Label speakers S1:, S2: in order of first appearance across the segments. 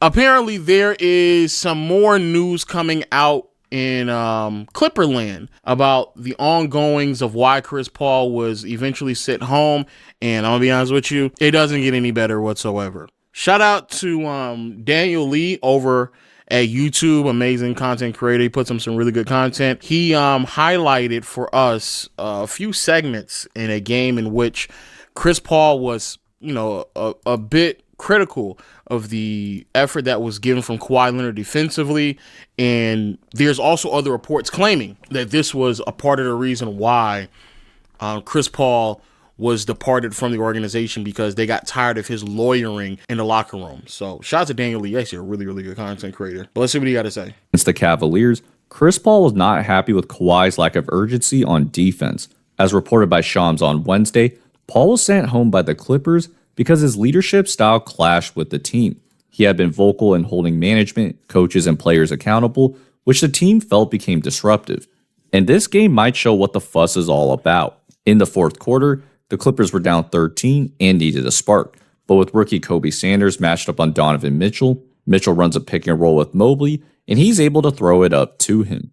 S1: apparently there is some more news coming out in Clipperland about the ongoings of why Chris Paul was eventually sent home. And I'm gonna be honest with you, it doesn't get any better whatsoever. Shout out to Daniel Lee over at YouTube, amazing content creator. He puts some really good content. He highlighted for us a few segments in a game in which Chris Paul was, a bit critical of the effort that was given from Kawhi Leonard defensively. And there's also other reports claiming that this was a part of the reason why Chris Paul was departed from the organization, because they got tired of his lawyering in the locker room. So shout out to Daniel Lee. Actually a really, really good content creator. But let's see what he got to say.
S2: Against the Cavaliers, Chris Paul was not happy with Kawhi's lack of urgency on defense. As reported by Shams on Wednesday, Paul was sent home by the Clippers because his leadership style clashed with the team. He had been vocal in holding management, coaches, and players accountable, which the team felt became disruptive. And this game might show what the fuss is all about. In the fourth quarter, the Clippers were down 13 and needed a spark. But with rookie Kobe Sanders matched up on Donovan Mitchell, Mitchell runs a pick and roll with Mobley, and he's able to throw it up to him.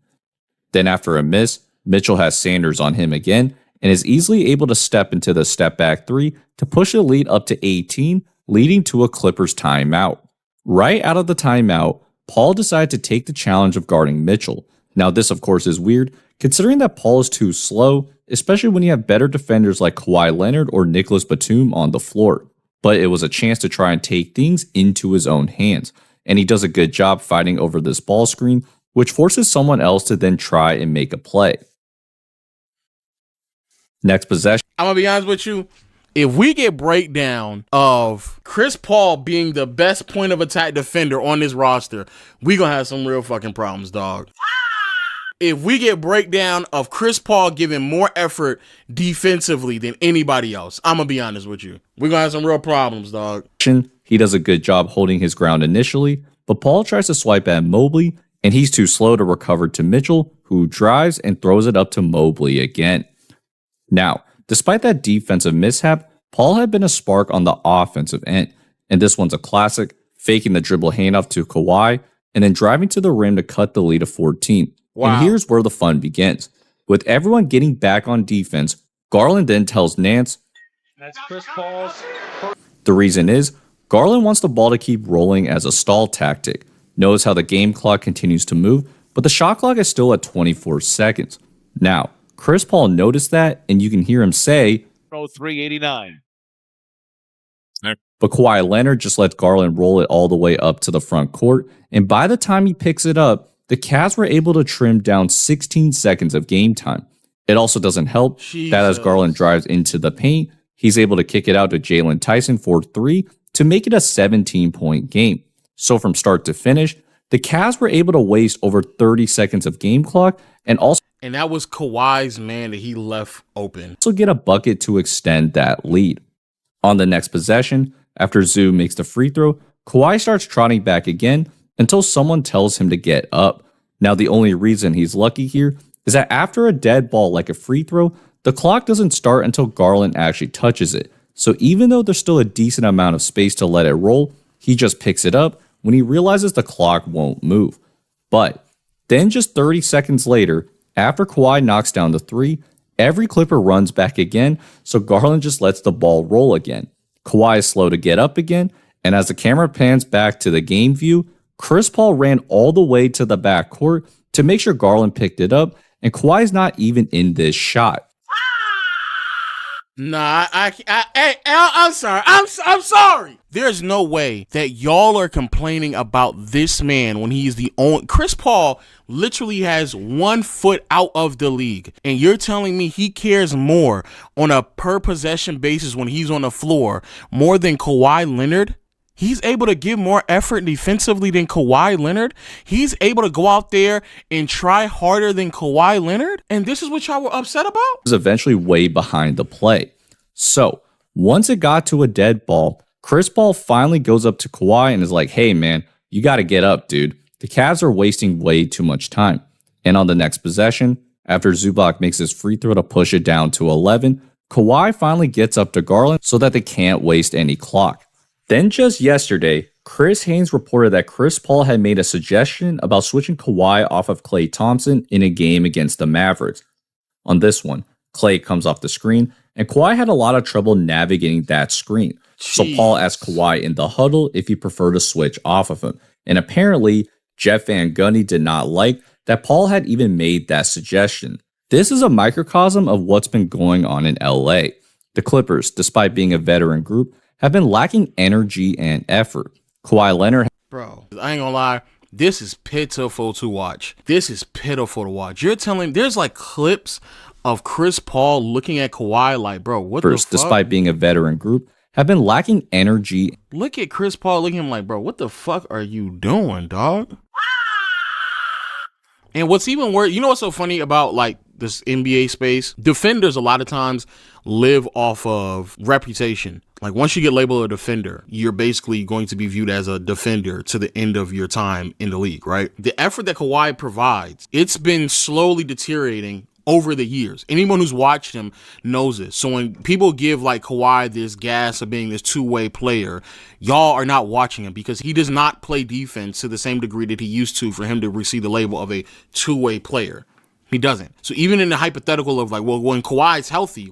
S2: Then after a miss, Mitchell has Sanders on him again, and is easily able to step into the step back three to push the lead up to 18, leading to a Clippers timeout. Right out of the timeout, Paul decided to take the challenge of guarding Mitchell. Now this of course is weird, considering that Paul is too slow, especially when you have better defenders like Kawhi Leonard or Nicholas Batum on the floor. But it was a chance to try and take things into his own hands, and he does a good job fighting over this ball screen, which forces someone else to then try and make a play. Next possession.
S1: I'm going to be honest with you. If we get breakdown of Chris Paul being the best point of attack defender on this roster, we going to have some real fucking problems, dog. If we get breakdown of Chris Paul giving more effort defensively than anybody else, I'm going to be honest with you, we're going to have some real problems, dog.
S2: He does a good job holding his ground initially, but Paul tries to swipe at Mobley, and he's too slow to recover to Mitchell, who drives and throws it up to Mobley again. Now, despite that defensive mishap, Paul had been a spark on the offensive end, and this one's a classic, faking the dribble handoff to Kawhi, and then driving to the rim to cut the lead to 14. Wow. And here's where the fun begins. With everyone getting back on defense, Garland then tells Nance, "That's Chris Paul's." The reason is, Garland wants the ball to keep rolling as a stall tactic. Knows how the game clock continues to move, but the shot clock is still at 24 seconds. Now, Chris Paul noticed that, and you can hear him say,
S3: 389.
S2: But Kawhi Leonard just lets Garland roll it all the way up to the front court, and by the time he picks it up, the Cavs were able to trim down 16 seconds of game time. It also doesn't help that as Garland drives into the paint, he's able to kick it out to Jalen Tyson for 3 to make it a 17-point game. So from start to finish, the Cavs were able to waste over 30 seconds of game clock and
S1: that was Kawhi's man that he left open.
S2: Also get a bucket to extend that lead. On the next possession, after Zoo makes the free throw, Kawhi starts trotting back again until someone tells him to get up. Now the only reason he's lucky here is that after a dead ball like a free throw, the clock doesn't start until Garland actually touches it. So even though there's still a decent amount of space to let it roll, he just picks it up when he realizes the clock won't move. But then just 30 seconds later, after Kawhi knocks down the 3, every Clipper runs back again, so Garland just lets the ball roll again. Kawhi is slow to get up again, and as the camera pans back to the game view, Chris Paul ran all the way to the backcourt to make sure Garland picked it up, and Kawhi's not even in this shot.
S1: Nah, I'm sorry. I'm sorry. There's no way that y'all are complaining about this man when he's the only. Chris Paul literally has 1 foot out of the league, and you're telling me he cares more on a per possession basis when he's on the floor more than Kawhi Leonard? He's able to give more effort defensively than Kawhi Leonard. He's able to go out there and try harder than Kawhi Leonard. And this is what y'all were upset about?
S2: Was eventually way behind the play. So once it got to a dead ball, Chris Paul finally goes up to Kawhi and is like, "Hey man, you got to get up, dude. The Cavs are wasting way too much time." And on the next possession, after Zubac makes his free throw to push it down to 11, Kawhi finally gets up to Garland so that they can't waste any clock. Then just yesterday, Chris Haynes reported that Chris Paul had made a suggestion about switching Kawhi off of Klay Thompson in a game against the Mavericks. On this one, Klay comes off the screen, and Kawhi had a lot of trouble navigating that screen. So Paul asked Kawhi in the huddle if he preferred to switch off of him. And apparently, Jeff Van Gundy did not like that Paul had even made that suggestion. This is a microcosm of what's been going on in LA. The Clippers, despite being a veteran group, have been lacking energy and effort. Kawhi Leonard.
S1: Bro, I ain't gonna lie. This is pitiful to watch. This is pitiful to watch. You're telling there's like clips of Chris Paul looking at Kawhi like, bro, what the fuck?
S2: Despite being a veteran group, have been lacking energy.
S1: Look at Chris Paul looking at him like, bro, what the fuck are you doing, dog? And what's even worse, you know what's so funny about like this NBA space? Defenders a lot of times live off of reputation. Like once you get labeled a defender, you're basically going to be viewed as a defender to the end of your time in the league, right? The effort that Kawhi provides, it's been slowly deteriorating over the years. Anyone who's watched him knows this. So when people give like Kawhi this gas of being this two-way player, y'all are not watching him because he does not play defense to the same degree that he used to for him to receive the label of a two-way player. He doesn't. So even in the hypothetical of like, well, when Kawhi's healthy,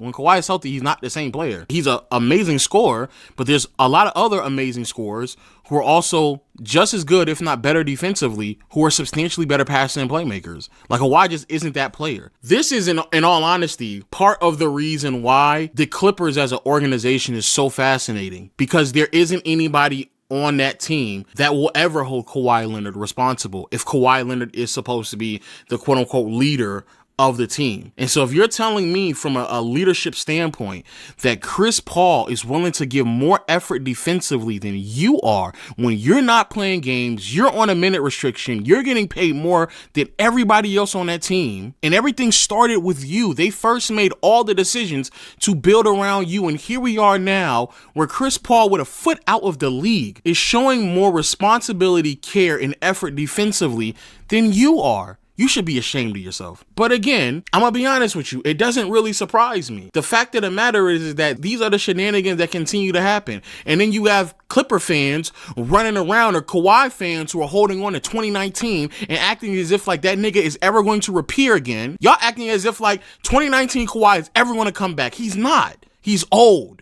S1: he's not the same player. He's an amazing scorer, but there's a lot of other amazing scorers who are also just as good, if not better defensively, who are substantially better passing and playmakers. Like Kawhi just isn't that player. This is, in all honesty, part of the reason why the Clippers as an organization is so fascinating, because there isn't anybody on that team that will ever hold Kawhi Leonard responsible if Kawhi Leonard is supposed to be the quote unquote leader of the team. And so if you're telling me from a leadership standpoint that Chris Paul is willing to give more effort defensively than you are when you're not playing games, you're on a minute restriction, you're getting paid more than everybody else on that team, and everything started with you. They first made all the decisions to build around you, and here we are now where Chris Paul, with a foot out of the league, is showing more responsibility, care, and effort defensively than you are. You should be ashamed of yourself. But again, I'm going to be honest with you. It doesn't really surprise me. The fact of the matter is that these are the shenanigans that continue to happen. And then you have Clipper fans running around, or Kawhi fans who are holding on to 2019 and acting as if like that nigga is ever going to reappear again. Y'all acting as if like 2019 Kawhi is ever going to come back. He's not. He's old.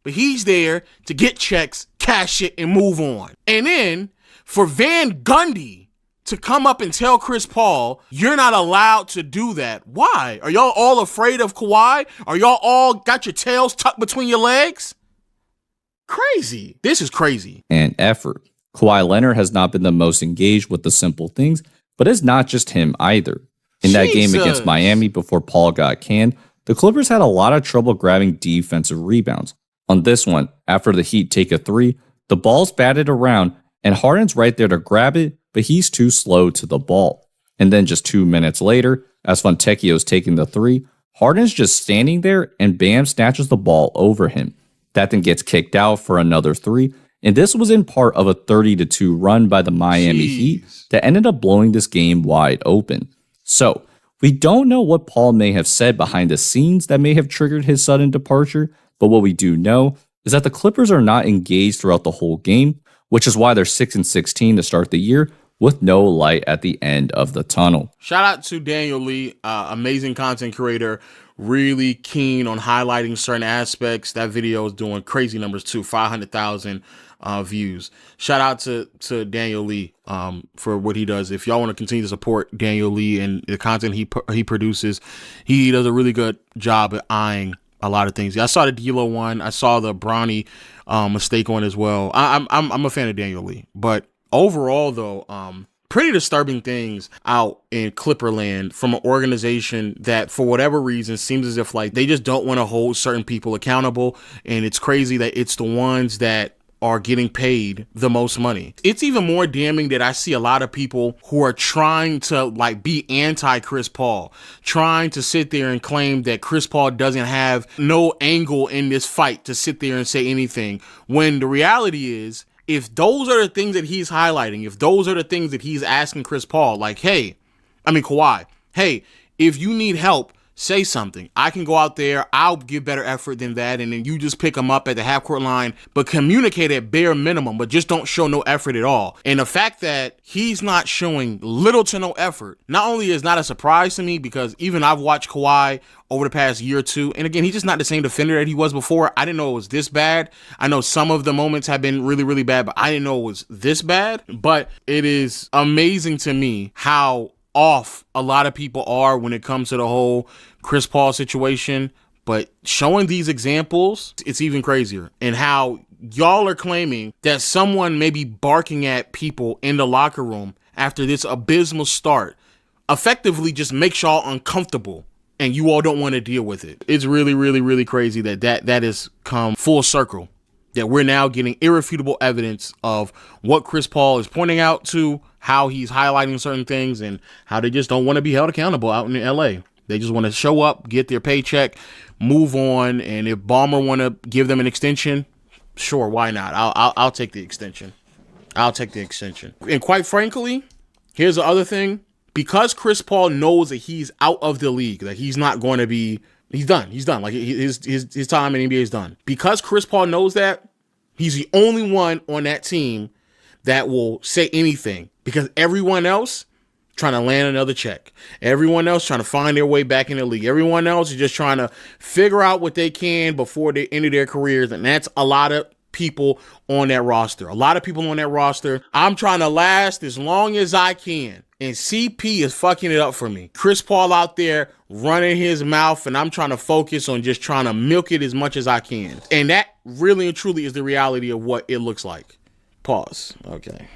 S1: But he's there to get checks, cash it, and move on. And then for Van Gundy to come up and tell Chris Paul, you're not allowed to do that. Why? Are y'all all afraid of Kawhi? Are y'all all got your tails tucked between your legs? Crazy. This is crazy.
S2: And effort. Kawhi Leonard has not been the most engaged with the simple things, but it's not just him either. In that game against Miami before Paul got canned, the Clippers had a lot of trouble grabbing defensive rebounds. On this one, after the Heat take a three, the ball's batted around and Harden's right there to grab it, but he's too slow to the ball. And then just 2 minutes later, as Fontecchio's taking the three, Harden's just standing there and Bam snatches the ball over him. That then gets kicked out for another three, and this was in part of a 30-2 run by the Miami Heat that ended up blowing this game wide open. So, we don't know what Paul may have said behind the scenes that may have triggered his sudden departure, but what we do know is that the Clippers are not engaged throughout the whole game, which is why they're 6-16 to start the year, with no light at the end of the tunnel.
S1: Shout out to Daniel Lee, amazing content creator, really keen on highlighting certain aspects. That video is doing crazy numbers too, 500,000 views. Shout out to Daniel Lee for what he does. If y'all want to continue to support Daniel Lee and the content he produces, he does a really good job at eyeing a lot of things. I saw the D'Lo one. I saw the Bronny mistake one as well. I'm a fan of Daniel Lee, but overall though, pretty disturbing things out in Clipperland from an organization that for whatever reason seems as if like they just don't want to hold certain people accountable. And it's crazy that it's the ones that are getting paid the most money. It's even more damning that I see a lot of people who are trying to like be anti Chris Paul, trying to sit there and claim that Chris Paul doesn't have no angle in this fight to sit there and say anything, when the reality is, if those are the things that he's highlighting, if those are the things that he's asking Chris Paul, like, Kawhi, hey, if you need help, say something. I can go out there, I'll give better effort than that, and then you just pick him up at the half-court line, but communicate at bare minimum, but just don't show no effort at all. And the fact that he's not showing little to no effort, not only is not a surprise to me, because even I've watched Kawhi over the past year or two, and again, he's just not the same defender that he was before. I didn't know it was this bad. I know some of the moments have been really, really bad, but I didn't know it was this bad. But it is amazing to me how off a lot of people are when it comes to the whole Chris Paul situation. But showing these examples, it's even crazier. And how y'all are claiming that someone may be barking at people in the locker room after this abysmal start effectively just makes y'all uncomfortable, and you all don't want to deal with it. It's really, really, really crazy that has come full circle, that we're now getting irrefutable evidence of what Chris Paul is pointing out to, how he's highlighting certain things, and how they just don't want to be held accountable out in LA. They just want to show up, get their paycheck, move on, and if Ballmer want to give them an extension, sure, why not? I'll take the extension. I'll take the extension. And quite frankly, here's the other thing. Because Chris Paul knows that he's out of the league, that he's not going to be, he's done. Like his time in the NBA is done. Because Chris Paul knows that, he's the only one on that team that will say anything, because everyone else trying to land another check. Everyone else trying to find their way back in the league. Everyone else is just trying to figure out what they can before they end their careers. And that's a lot of people on that roster. A lot of people on that roster. I'm trying to last as long as I can. And CP is fucking it up for me. Chris Paul out there running his mouth, and I'm trying to focus on just trying to milk it as much as I can. And that really and truly is the reality of what it looks like. Pause. Okay.